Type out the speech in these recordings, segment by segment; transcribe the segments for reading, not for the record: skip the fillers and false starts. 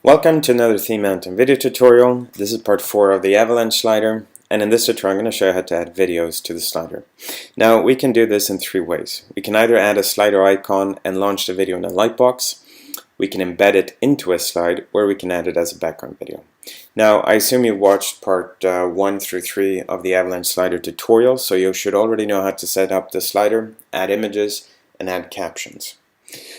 Welcome to another ThemeMountain video tutorial. This is part 4 of the Avalanche slider, and in this tutorial I'm going to show you how to add videos to the slider. Now we can do this in 3 ways. We can either add a slider icon and launch the video in a lightbox, we can embed it into a slide, or we can add it as a background video. Now I assume you watched part 1 through 3 of the Avalanche slider tutorial, so you should already know how to set up the slider, add images, and add captions.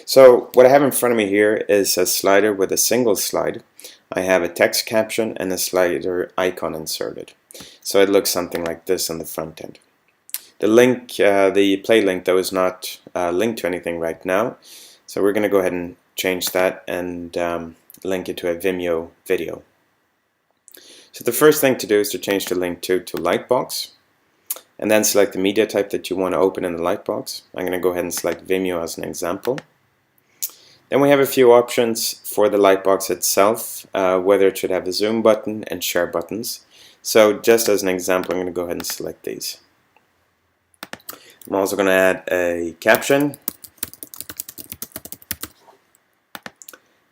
So what I have in front of me here is a slider with a single slide. I have a text caption and a slider icon inserted. So it looks something like this on the front end. The link, the play link though, is not linked to anything right now. So we're going to go ahead and change that and link it to a Vimeo video. So the first thing to do is to change the link to Lightbox. And then select the media type that you want to open in the lightbox. I'm going to go ahead and select Vimeo as an example. Then we have a few options for the lightbox itself, whether it should have a zoom button and share buttons. So just as an example, I'm going to go ahead and select these. I'm also going to add a caption.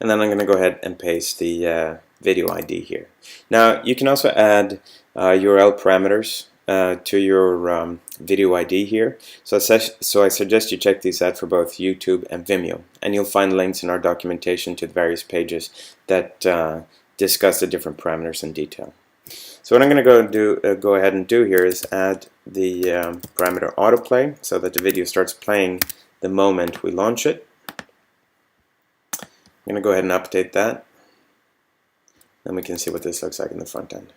And then I'm going to go ahead and paste the video ID here. Now you can also add URL parameters to your video ID here. So I suggest you check these out for both YouTube and Vimeo, and you'll find links in our documentation to the various pages that discuss the different parameters in detail. So what I'm going to go ahead and do here is add the parameter autoplay so that the video starts playing the moment we launch it. I'm going to go ahead and update that, then we can see what this looks like in the front end.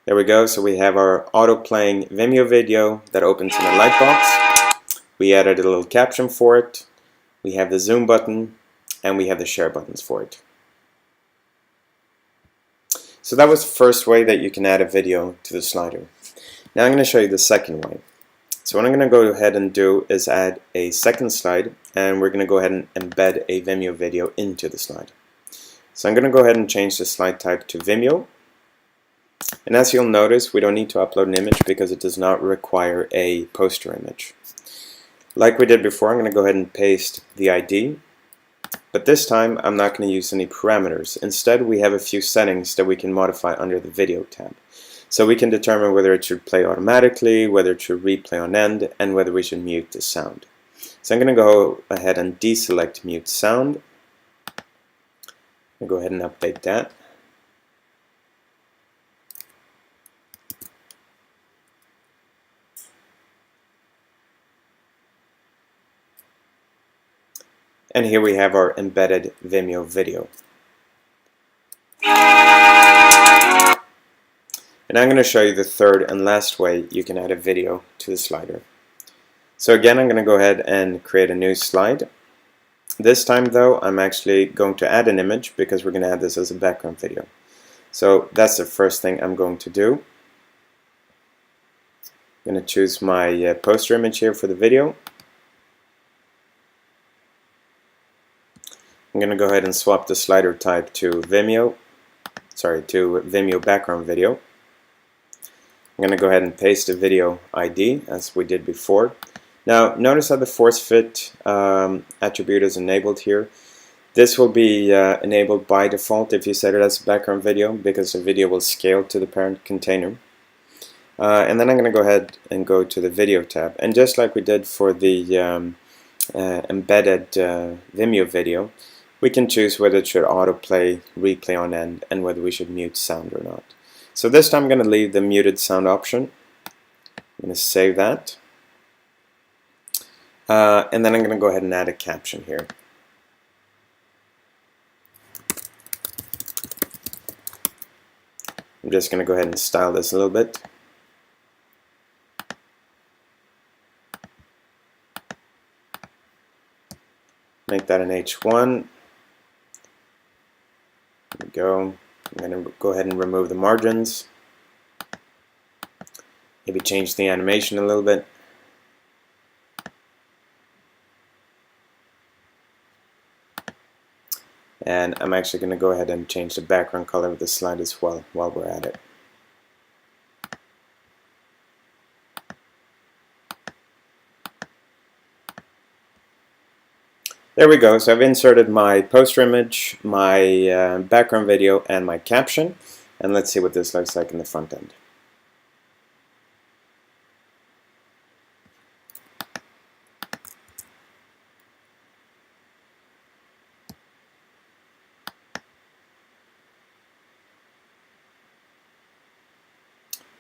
There we go, so we have our auto-playing Vimeo video that opens in a lightbox. We added a little caption for it, we have the zoom button, and we have the share buttons for it. So that was the first way that you can add a video to the slider. Now I'm going to show you the second way. So what I'm going to go ahead and do is add a second slide, and we're going to go ahead and embed a Vimeo video into the slide. So I'm going to go ahead and change the slide type to Vimeo. And as you'll notice, we don't need to upload an image because it does not require a poster image. Like we did before, I'm going to go ahead and paste the ID, but this time I'm not going to use any parameters. Instead, we have a few settings that we can modify under the video tab. So we can determine whether it should play automatically, whether it should replay on end, and whether we should mute the sound. So I'm going to go ahead and deselect mute sound. I'll go ahead and update that. And here we have our embedded Vimeo video. And I'm going to show you the third and last way you can add a video to the slider. So again, I'm going to go ahead and create a new slide. This time though, I'm actually going to add an image because we're going to add this as a background video. So that's the first thing I'm going to do. I'm going to choose my poster image here for the video. I'm going to go ahead and swap the slider type to Vimeo background video. I'm going to go ahead and paste the video ID as we did before. Now notice how the force fit attribute is enabled here. This will be enabled by default if you set it as a background video because the video will scale to the parent container. And then I'm going to go ahead and go to the video tab, and just like we did for the embedded Vimeo video, we can choose whether it should autoplay, replay on end, and whether we should mute sound or not. So this time I'm going to leave the muted sound option. I'm going to save that. And then I'm going to go ahead and add a caption here. I'm just going to go ahead and style this a little bit. Make that an H1. There we go. I'm going to go ahead and remove the margins. Maybe change the animation a little bit. And I'm actually going to go ahead and change the background color of the slide as well while we're at it. There we go. So I've inserted my poster image, my background video, and my caption. And let's see what this looks like in the front end.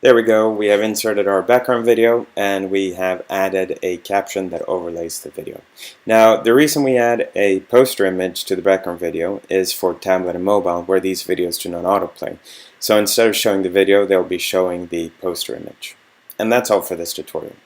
There we go, we have inserted our background video and we have added a caption that overlays the video. Now the reason we add a poster image to the background video is for tablet and mobile where these videos do not autoplay. So instead of showing the video, they'll be showing the poster image. And that's all for this tutorial.